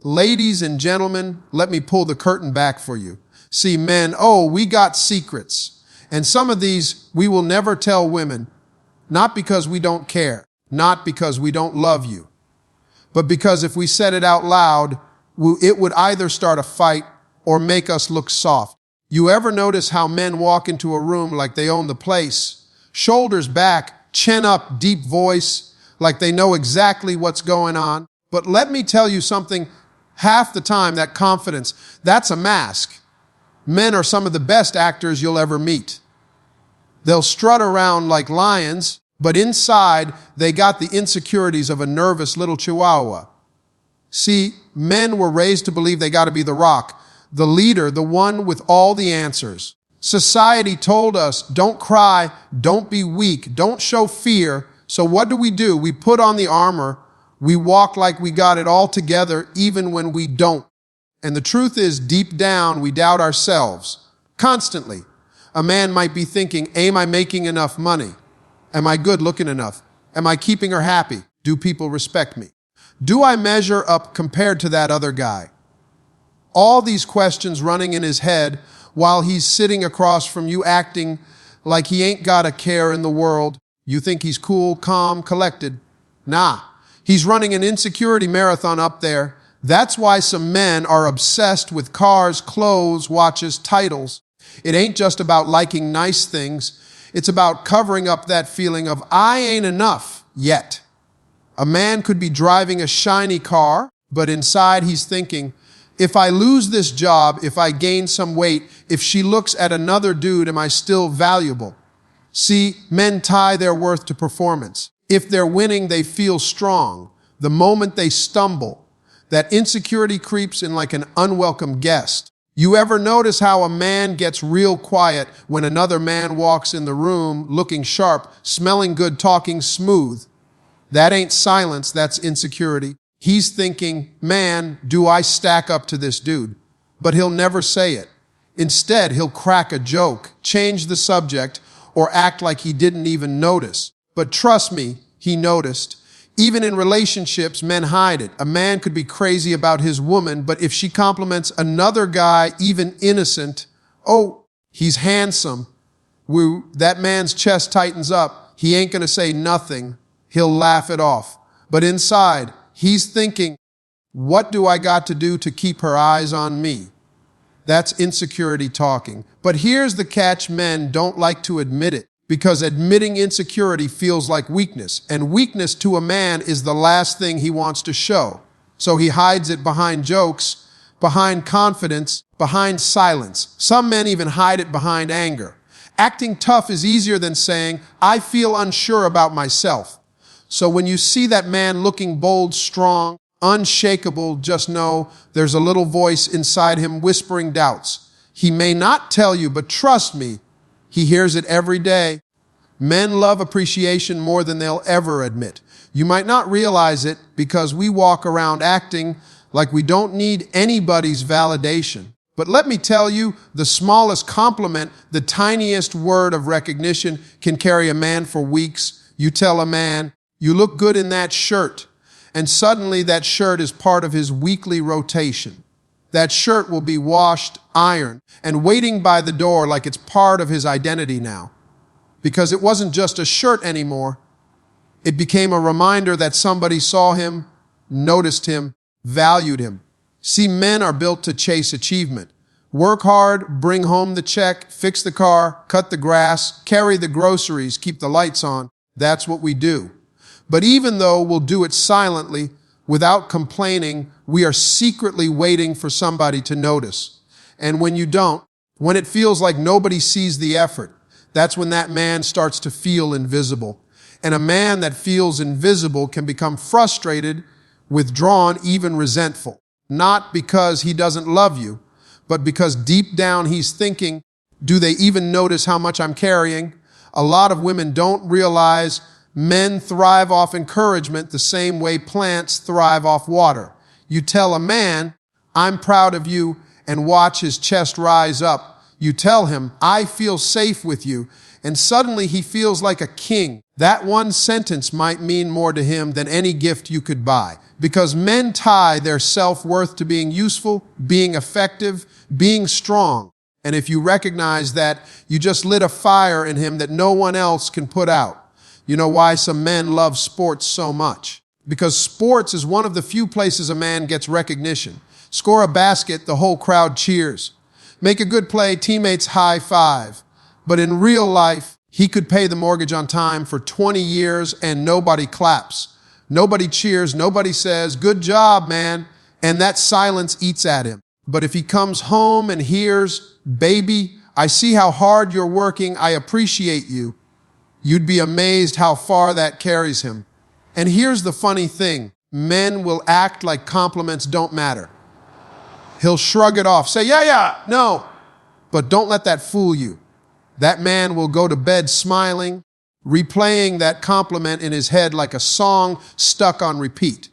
Ladies and gentlemen, let me pull the curtain back for you. See, men, we got secrets. And some of these we will never tell women, not because we don't care, not because we don't love you, but because if we said it out loud, it would either start a fight or make us look soft. You ever notice how men walk into a room like they own the place? Shoulders back, chin up, deep voice, like they know exactly what's going on. But let me tell you something, half the time that confidence, that's a mask. Men are some of the best actors you'll ever meet. They'll strut around like lions, but inside they got the insecurities of a nervous little chihuahua. See, men were raised to believe they got to be the rock, the leader, the one with all the answers. Society told us, don't cry, don't be weak, don't show fear. So what do? We put on the armor. We walk like we got it all together, even when we don't. And the truth is, deep down, we doubt ourselves constantly. A man might be thinking, am I making enough money? Am I good looking enough? Am I keeping her happy? Do people respect me? Do I measure up compared to that other guy? All these questions running in his head while he's sitting across from you acting like he ain't got a care in the world. You think he's cool, calm, collected. Nah, he's running an insecurity marathon up there. That's why some men are obsessed with cars, clothes, watches, titles. It ain't just about liking nice things. It's about covering up that feeling of I ain't enough yet. A man could be driving a shiny car, but inside he's thinking, if I lose this job, if I gain some weight, if she looks at another dude, am I still valuable? See, men tie their worth to performance. If they're winning, they feel strong. The moment they stumble, that insecurity creeps in like an unwelcome guest. You ever notice how a man gets real quiet when another man walks in the room looking sharp, smelling good, talking smooth? That ain't silence, that's insecurity. He's thinking, man, do I stack up to this dude? But he'll never say it. Instead, he'll crack a joke, change the subject, or act like he didn't even notice. But trust me, he noticed. Even in relationships, men hide it. A man could be crazy about his woman, but if she compliments another guy, even innocent, he's handsome. That man's chest tightens up. He ain't gonna say nothing. He'll laugh it off. But inside, he's thinking, what do I got to do to keep her eyes on me? That's insecurity talking. But here's the catch, men don't like to admit it. Because admitting insecurity feels like weakness, and weakness to a man is the last thing he wants to show. So he hides it behind jokes, behind confidence, behind silence. Some men even hide it behind anger. Acting tough is easier than saying, I feel unsure about myself. So when you see that man looking bold, strong, unshakable, just know there's a little voice inside him whispering doubts. He may not tell you, but trust me, he hears it every day. Men love appreciation more than they'll ever admit. You might not realize it because we walk around acting like we don't need anybody's validation. But let me tell you, the smallest compliment, the tiniest word of recognition can carry a man for weeks. You tell a man, you look good in that shirt, and suddenly that shirt is part of his weekly rotation. That shirt will be washed, ironed, and waiting by the door like it's part of his identity now. Because it wasn't just a shirt anymore. It became a reminder that somebody saw him, noticed him, valued him. See, men are built to chase achievement. Work hard, bring home the check, fix the car, cut the grass, carry the groceries, keep the lights on. That's what we do. But even though we'll do it silently, without complaining, we are secretly waiting for somebody to notice. And when you don't, when it feels like nobody sees the effort, that's when that man starts to feel invisible. And a man that feels invisible can become frustrated, withdrawn, even resentful. Not because he doesn't love you, but because deep down he's thinking, do they even notice how much I'm carrying? A lot of women don't realize men thrive off encouragement the same way plants thrive off water. You tell a man, I'm proud of you, and watch his chest rise up. You tell him, I feel safe with you, and suddenly he feels like a king. That one sentence might mean more to him than any gift you could buy, because men tie their self-worth to being useful, being effective, being strong. And if you recognize that, you just lit a fire in him that no one else can put out. You know why some men love sports so much? Because sports is one of the few places a man gets recognition. Score a basket, the whole crowd cheers. Make a good play, teammates high five. But in real life, he could pay the mortgage on time for 20 years and nobody claps. Nobody cheers, nobody says, "Good job, man." And that silence eats at him. But if he comes home and hears, "Baby, I see how hard you're working, I appreciate you," you'd be amazed how far that carries him. And here's the funny thing. Men will act like compliments don't matter. He'll shrug it off, say, yeah, no. But don't let that fool you. That man will go to bed smiling, replaying that compliment in his head like a song stuck on repeat.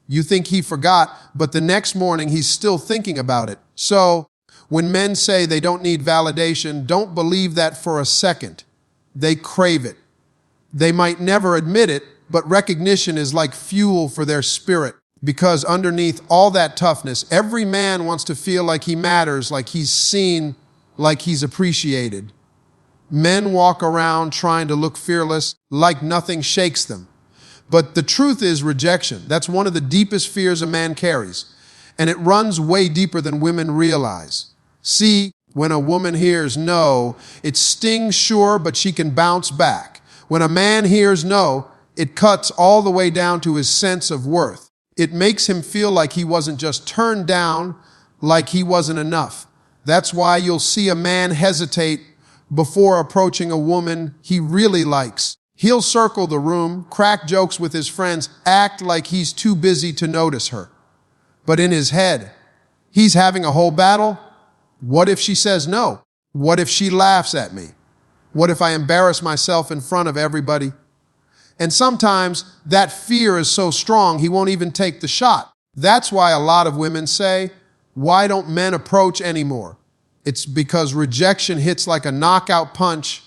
You think he forgot, but the next morning he's still thinking about it. So when men say they don't need validation, don't believe that for a second. They crave it. They might never admit it, but recognition is like fuel for their spirit. Because underneath all that toughness, every man wants to feel like he matters, like he's seen, like he's appreciated. Men walk around trying to look fearless, like nothing shakes them. But the truth is rejection. That's one of the deepest fears a man carries. And it runs way deeper than women realize. See, when a woman hears no, it stings sure, but she can bounce back. When a man hears no, it cuts all the way down to his sense of worth. It makes him feel like he wasn't just turned down, like he wasn't enough. That's why you'll see a man hesitate before approaching a woman he really likes. He'll circle the room, crack jokes with his friends, act like he's too busy to notice her. But in his head, he's having a whole battle. What if she says no? What if she laughs at me? What if I embarrass myself in front of everybody? And sometimes that fear is so strong he won't even take the shot. That's why a lot of women say, "Why don't men approach anymore?" It's because rejection hits like a knockout punch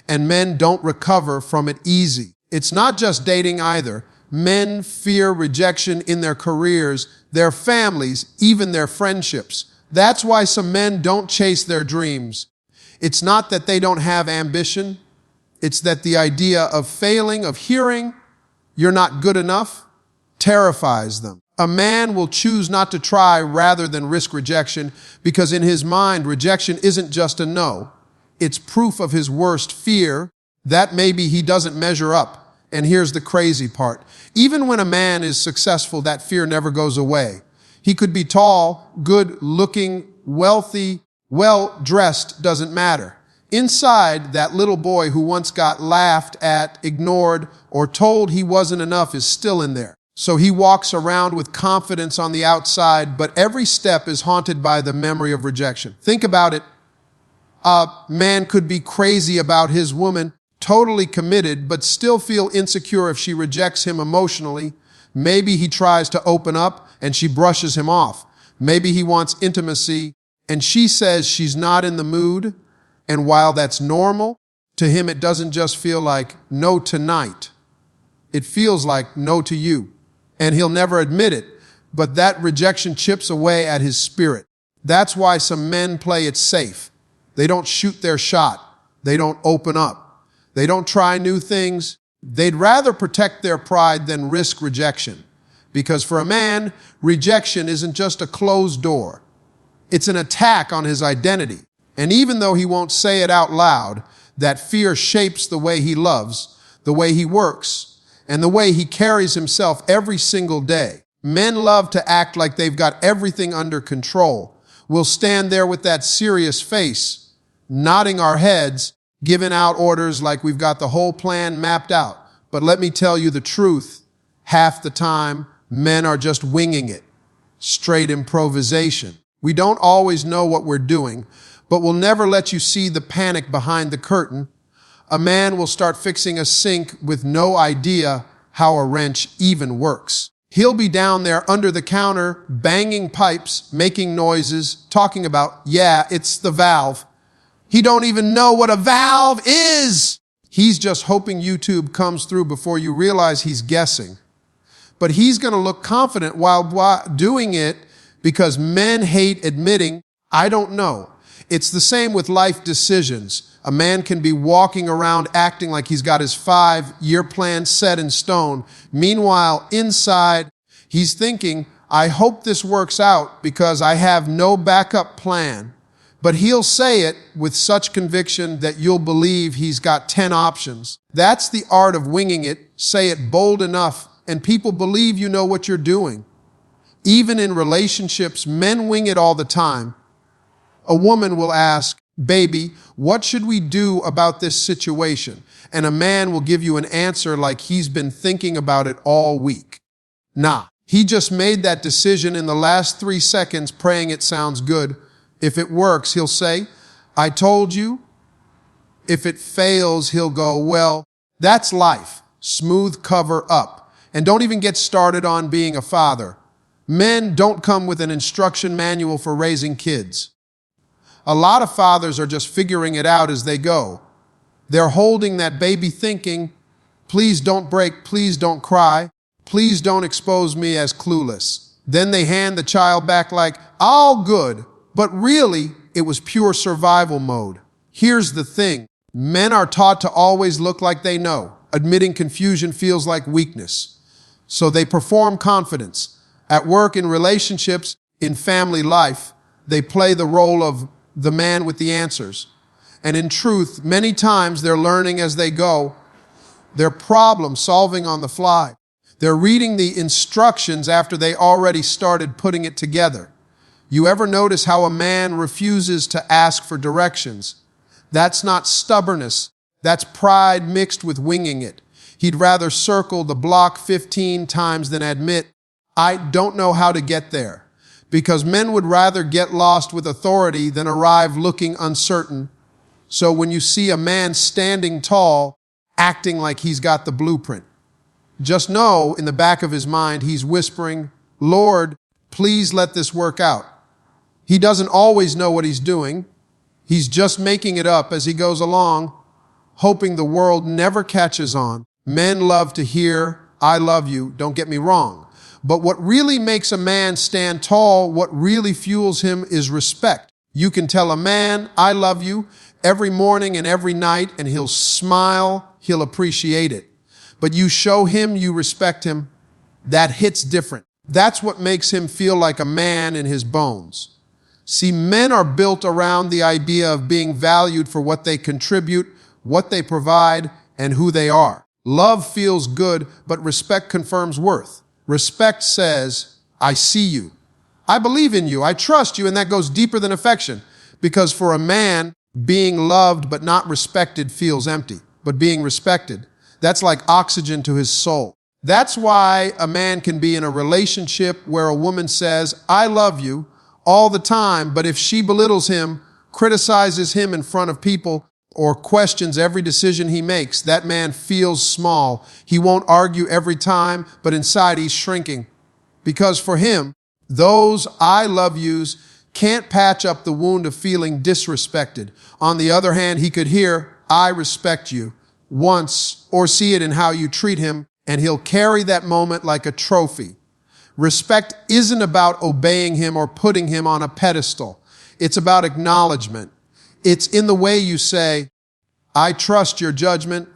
and men don't recover from it easy. It's not just dating either. Men fear rejection in their careers, their families, even their friendships. That's why some men don't chase their dreams. It's not that they don't have ambition. It's that the idea of failing, of hearing you're not good enough, terrifies them. A man will choose not to try rather than risk rejection because in his mind, rejection isn't just a no. It's proof of his worst fear that maybe he doesn't measure up. And here's the crazy part. Even when a man is successful, that fear never goes away. He could be tall, good-looking, wealthy, well-dressed, doesn't matter. Inside, that little boy who once got laughed at, ignored, or told he wasn't enough is still in there. So he walks around with confidence on the outside, but every step is haunted by the memory of rejection. Think about it. A man could be crazy about his woman, totally committed, but still feel insecure if she rejects him emotionally. Maybe he tries to open up and she brushes him off. Maybe he wants intimacy and she says she's not in the mood. And while that's normal, to him it doesn't just feel like no tonight. It feels like no to you. And he'll never admit it, but that rejection chips away at his spirit. That's why some men play it safe. They don't shoot their shot. They don't open up. They don't try new things. They'd rather protect their pride than risk rejection. Because for a man, rejection isn't just a closed door. It's an attack on his identity. And even though he won't say it out loud, that fear shapes the way he loves, the way he works, and the way he carries himself every single day. Men love to act like they've got everything under control. We'll stand there with that serious face, nodding our heads, giving out orders like we've got the whole plan mapped out. But let me tell you the truth. Half the time, men are just winging it. Straight improvisation. We don't always know what we're doing, but we'll never let you see the panic behind the curtain. A man will start fixing a sink with no idea how a wrench even works. He'll be down there under the counter, banging pipes, making noises, talking about, yeah, it's the valve. He don't even know what a valve is. He's just hoping YouTube comes through before you realize he's guessing. But he's going to look confident while doing it because men hate admitting, I don't know. It's the same with life decisions. A man can be walking around acting like he's got his 5-year plan set in stone. Meanwhile, inside, he's thinking, I hope this works out because I have no backup plan. But he'll say it with such conviction that you'll believe he's got 10 options. That's the art of winging it. Say it bold enough, and people believe you know what you're doing. Even in relationships, men wing it all the time. A woman will ask, baby, what should we do about this situation? And a man will give you an answer like he's been thinking about it all week. Nah, he just made that decision in the last 3 seconds praying it sounds good. If it works, he'll say, I told you. If it fails, he'll go, well, that's life. Smooth cover up. And don't even get started on being a father. Men don't come with an instruction manual for raising kids. A lot of fathers are just figuring it out as they go. They're holding that baby thinking, please don't break, please don't cry, please don't expose me as clueless. Then they hand the child back like, all good. But really, it was pure survival mode. Here's the thing. Men are taught to always look like they know. Admitting confusion feels like weakness. So they perform confidence. At work, in relationships, in family life, they play the role of the man with the answers. And in truth, many times they're learning as they go. They're problem solving on the fly. They're reading the instructions after they already started putting it together. You ever notice how a man refuses to ask for directions? That's not stubbornness. That's pride mixed with winging it. He'd rather circle the block 15 times than admit, I don't know how to get there. Because men would rather get lost with authority than arrive looking uncertain. So when you see a man standing tall, acting like he's got the blueprint, just know in the back of his mind he's whispering, Lord, please let this work out. He doesn't always know what he's doing. He's just making it up as he goes along, hoping the world never catches on. Men love to hear, I love you, don't get me wrong. But what really makes a man stand tall, what really fuels him is respect. You can tell a man, I love you, every morning and every night, and he'll smile, he'll appreciate it. But you show him you respect him, that hits different. That's what makes him feel like a man in his bones. See, men are built around the idea of being valued for what they contribute, what they provide, and who they are. Love feels good, but respect confirms worth. Respect says, I see you. I believe in you. I trust you. And that goes deeper than affection. Because for a man, being loved but not respected feels empty. But being respected, that's like oxygen to his soul. That's why a man can be in a relationship where a woman says, I love you all the time. But if she belittles him, criticizes him in front of people, or questions every decision he makes, that man feels small. He won't argue every time, but inside he's shrinking. Because for him, those I love yous can't patch up the wound of feeling disrespected. On the other hand, he could hear, I respect you once, or see it in how you treat him, and he'll carry that moment like a trophy. Respect isn't about obeying him or putting him on a pedestal. It's about acknowledgement. It's in the way you say, I trust your judgment.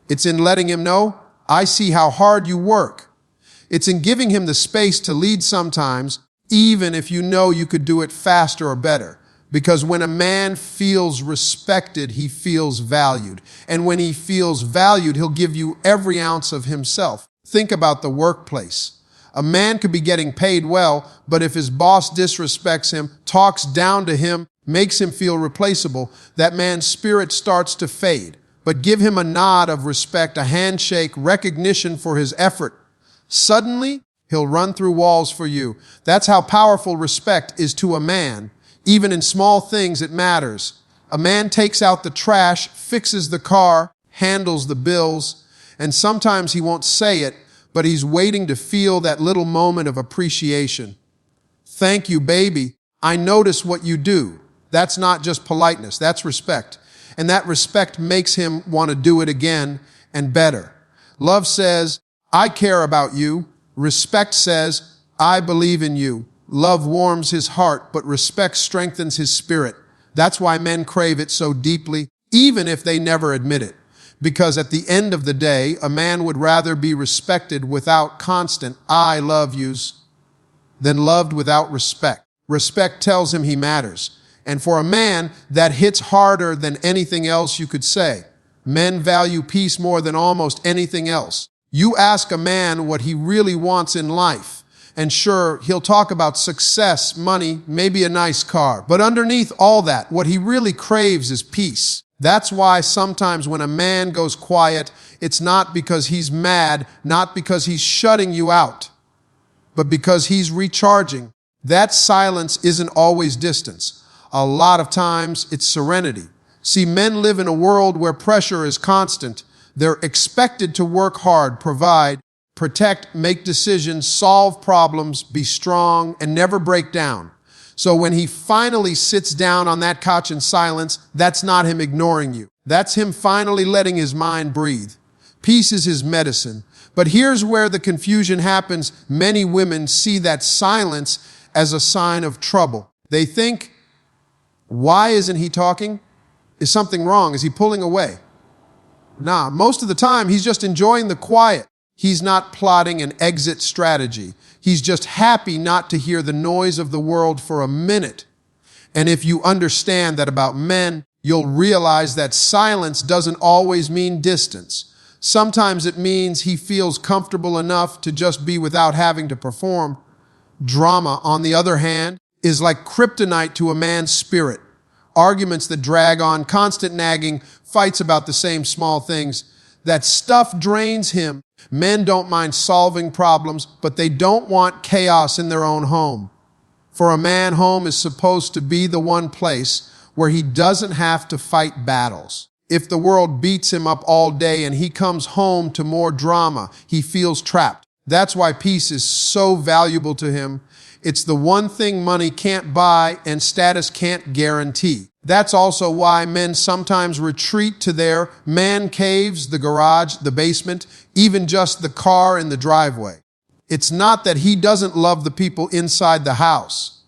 It's in letting him know, I see how hard you work. It's in giving him the space to lead sometimes, even if you know you could do it faster or better. Because when a man feels respected, he feels valued. And when he feels valued, he'll give you every ounce of himself. Think about the workplace. A man could be getting paid well, but if his boss disrespects him, talks down to him, makes him feel replaceable, that man's spirit starts to fade. But give him a nod of respect, a handshake, recognition for his effort. Suddenly, he'll run through walls for you. That's how powerful respect is to a man. Even in small things, it matters. A man takes out the trash, fixes the car, handles the bills, and sometimes he won't say it, but he's waiting to feel that little moment of appreciation. Thank you, baby. I notice what you do. That's not just politeness, that's respect. and that respect makes him want to do it again and better. Love says, I care about you. Respect says, I believe in you. Love warms his heart, but respect strengthens his spirit. That's why men crave it so deeply, even if they never admit it. Because at the end of the day, a man would rather be respected without constant I love yous than loved without respect. Respect tells him he matters. And for a man, that hits harder than anything else you could say. Men value peace more than almost anything else. You ask a man what he really wants in life, and sure, he'll talk about success, money, maybe a nice car. But underneath all that, what he really craves is peace. That's why sometimes when a man goes quiet, it's not because he's mad, not because he's shutting you out, but because he's recharging. That silence isn't always distance. A lot of times it's serenity. See, men live in a world where pressure is constant. They're expected to work hard, provide, protect, make decisions, solve problems, be strong, and never break down. So when he finally sits down on that couch in silence, that's not him ignoring you. That's him finally letting his mind breathe. Peace is his medicine. But here's where the confusion happens. Many women see that silence as a sign of trouble. They think, why isn't he talking? Is something wrong? Is he pulling away? Nah, most of the time he's just enjoying the quiet. He's not plotting an exit strategy. He's just happy not to hear the noise of the world for a minute. And if you understand that about men, you'll realize that silence doesn't always mean distance. Sometimes it means he feels comfortable enough to just be without having to perform. Drama, on the other hand, is like kryptonite to a man's spirit. Arguments that drag on, constant nagging, fights about the same small things. That stuff drains him. Men don't mind solving problems, but they don't want chaos in their own home. For a man, home is supposed to be the one place where he doesn't have to fight battles. If the world beats him up all day and he comes home to more drama, he feels trapped. That's why peace is so valuable to him. It's the one thing money can't buy and status can't guarantee. That's also why men sometimes retreat to their man caves, the garage, the basement, even just the car in the driveway. It's not that he doesn't love the people inside the house.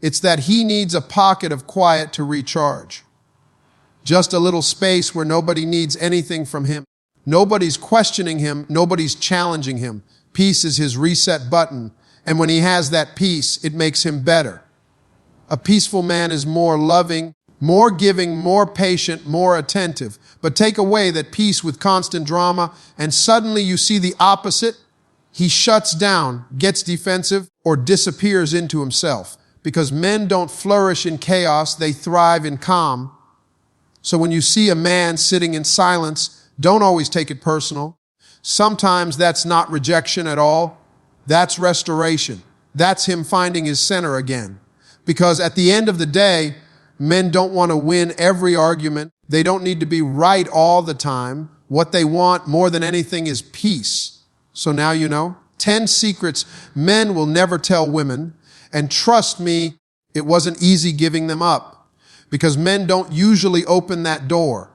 It's that he needs a pocket of quiet to recharge. Just a little space where nobody needs anything from him. Nobody's questioning him. Nobody's challenging him. Peace is his reset button. And when he has that peace, it makes him better. A peaceful man is more loving, more giving, more patient, more attentive. But take away that peace with constant drama, and suddenly you see the opposite. He shuts down, gets defensive, or disappears into himself. Because men don't flourish in chaos, they thrive in calm. So when you see a man sitting in silence, don't always take it personal. Sometimes that's not rejection at all. That's restoration. That's him finding his center again. Because at the end of the day, men don't want to win every argument. They don't need to be right all the time. What they want more than anything is peace. So now you know. 10 secrets men will never tell women. And trust me, it wasn't easy giving them up. Because men don't usually open that door.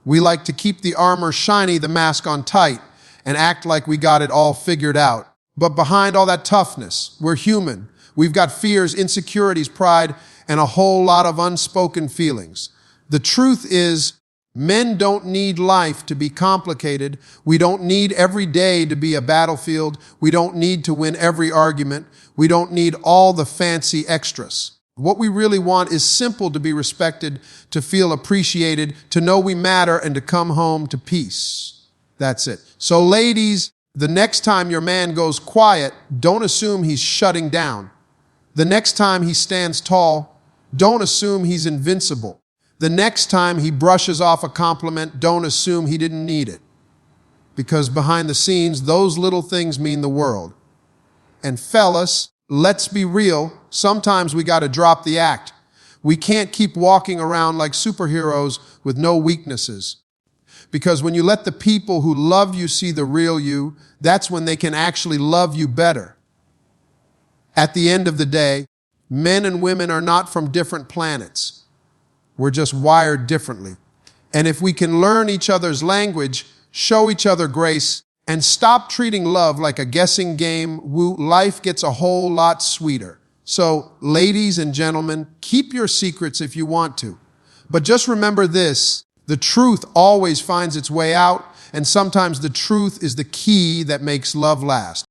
We like to keep the armor shiny, the mask on tight, and act like we got it all figured out. But behind all that toughness, we're human. We've got fears, insecurities, pride, and a whole lot of unspoken feelings. The truth is, men don't need life to be complicated. We don't need every day to be a battlefield. We don't need to win every argument. We don't need all the fancy extras. What we really want is simple: to be respected, to feel appreciated, to know we matter, and to come home to peace. That's it. So ladies, the next time your man goes quiet, don't assume he's shutting down. The next time he stands tall, don't assume he's invincible. The next time he brushes off a compliment, don't assume he didn't need it. Because behind the scenes, those little things mean the world. And fellas, let's be real, sometimes we got to drop the act. We can't keep walking around like superheroes with no weaknesses. Because when you let the people who love you see the real you, that's when they can actually love you better. At the end of the day, men and women are not from different planets. We're just wired differently. And if we can learn each other's language, show each other grace, and stop treating love like a guessing game, life gets a whole lot sweeter. So, ladies and gentlemen, keep your secrets if you want to. But just remember this, the truth always finds its way out, and sometimes the truth is the key that makes love last.